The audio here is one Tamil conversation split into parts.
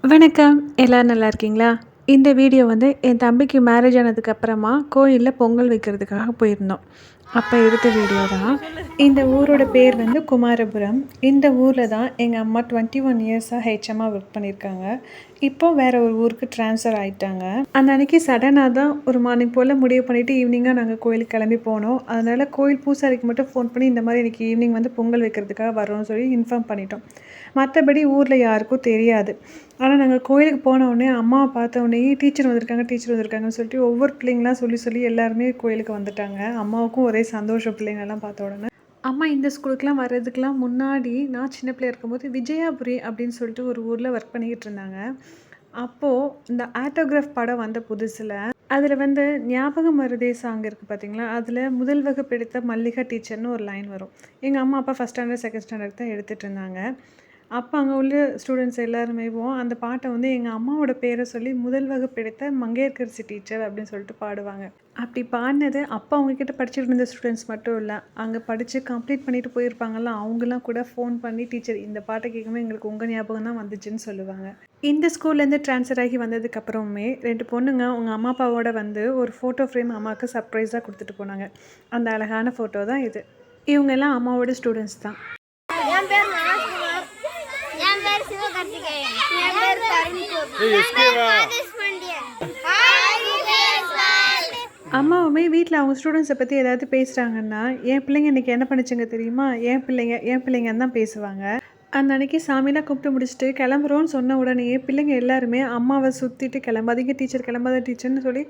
வணக்கம். எல்லாரும் நல்லா இருக்கீங்களா? இந்த வீடியோ வந்து என் தம்பிக்கு மேரேஜ் ஆனதுக்கு அப்புறமா கோயில்ல பொங்கல் வைக்கிறதுக்காக போயிருந்தோம். அப்ப எடுத்த வீடியோ தான். இந்த ஊரோட பேர் வந்து குமாரபுரம். இந்த ஊர்ல தான் எங்க அம்மா 21 இயர்ஸா ஹெச்எம்மா ஒர்க் பண்ணியிருக்காங்க. இப்போ வேற ஒரு ஊருக்கு ட்ரான்ஸ்ஃபர் ஆயிட்டாங்க. அந்த அன்னைக்கு சடனா தான் ஒரு மார்னிங் போல முடிவு பண்ணிட்டு ஈவினிங்கா நாங்க கோயிலுக்கு கிளம்பி போனோம். அதனால கோயில் பூசாரிக்கு மட்டும் ஃபோன் பண்ணி இந்த மாரி இன்னைக்கு ஈவினிங் வந்து பொங்கல் வைக்கிறதுக்காக வர்றோம்னு சொல்லி இன்ஃபார்ம் பண்ணிட்டோம். மத்தபடி ஊர்ல யாருக்கும் தெரியாது. ஆனா நாங்க கோயிலுக்கு போன உடனே அம்மாவ பார்த்த உடனேயே டீச்சர் வந்திருக்காங்க, டீச்சர் வந்திருக்காங்கன்னு சொல்லிட்டு ஒவ்வொரு பிள்ளைங்களா சொல்லி எல்லாருமே கோயிலுக்கு வந்துட்டாங்க. அம்மாவுக்கும் ஒரே சந்தோஷம் பிள்ளைங்களெல்லாம் பார்த்த உடனே. அம்மா இந்த ஸ்கூலுக்குலாம் வர்றதுக்குலாம் முன்னாடி நான் சின்ன பிள்ளையா இருக்கும்போது விஜயாபுரி அப்படின்னு சொல்லிட்டு ஒரு ஊர்ல ஒர்க் பண்ணிக்கிட்டு இருந்தாங்க. அப்போ இந்த ஆட்டோகிராஃப் படம் வந்த புதுசுல, அதுல வந்து ஞாபகம் மருதே சாங் இருக்கு பார்த்தீங்களா? அதுல முதல் வகுப்பு எடுத்த மல்லிகா டீச்சர்னு ஒரு லைன் வரும். எங்க அம்மா அப்பா 1 ஸ்டாண்டர்ட், 2ண்ட் ஸ்டாண்டர்ட் தான் எடுத்துட்டு இருந்தாங்க. அப்ப அங்க உள்ள ஸ்டூடண்ட்ஸ் எல்லாருமேவும் அந்த பாட்ட வந்து எங்க அம்மாவோட பேர சொல்லி முதல் வகுப்பு எடுத்த மங்கையர்கரசி டீச்சர் அப்படின்னு சொல்லிட்டு பாடுவாங்க. அப்படி பாடுனது அப்ப அவங்க கிட்ட படிச்சுட்டு இருந்த ஸ்டூடண்ட்ஸ் மட்டும் இல்ல. அங்க படிச்சு கம்ப்ளீட் பண்ணிட்டு போயிருப்பாங்கல்ல, அவங்கலாம் கூட ஃபோன் பண்ணி டீச்சர் இந்த பாட்ட கேட்கும்போது எங்களுக்கு உங்க ஞாபகம் தான் வந்துச்சுன்னு சொல்லுவாங்க. இந்த ஸ்கூல்லேருந்து ட்ரான்ஸ்ஃபர் ஆகி வந்ததுக்கு அப்புறமே 2 பொண்ணுங்க உங்க அம்மா அப்பாவோட வந்து ஒரு ஃபோட்டோ ஃப்ரேம் அம்மாவுக்கு சர்ப்ரைஸா குடுத்துட்டு போனாங்க. அந்த அழகான ஃபோட்டோ தான் இது. இவங்கலாம் அம்மாவோட ஸ்டூடண்ட்ஸ் தான். என் பேர் மனோஜ்குமார். என் பேர் சிவகார்த்திகேயன். என் பேர் தருண்குமார். என் பேர் ராஜேஷ் பாண்டியன். அம்மாவுமே வீட்ல அவங்க ஸ்டூடண்ட்ஸை பத்தி ஏதாவது பேசுறாங்கன்னா, என் பிள்ளைங்க இன்னைக்கு என்ன பண்ணுச்சுங்க தெரியுமா? என் பிள்ளைங்கன்னு தான் பேசுவாங்க. அந்த அன்னைக்கு சாமிலாம் கும்பிட்டு முடிச்சுட்டு கிளம்புறோம்னு சொன்ன உடனேயே பிள்ளைங்க எல்லாருமே அம்மாவ சுத்திட்டு கிளம்பாதீங்க டீச்சர், கிளம்பாத டீச்சர்ன்னு சொல்லி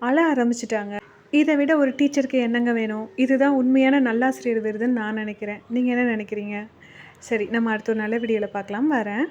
அழ ஆரம்பிச்சுட்டாங்க. இத விட ஒரு டீச்சருக்கு என்னங்க வேணும்? இதுதான் உண்மையான நல்லாசிரியர் விருதுன்னு நான் நினைக்கிறேன். நீங்க என்ன நினைக்கிறீங்க? சரி, நம்ம அடுத்த ஒரு நல்ல வீடியோல பார்க்கலாம். வரேன்.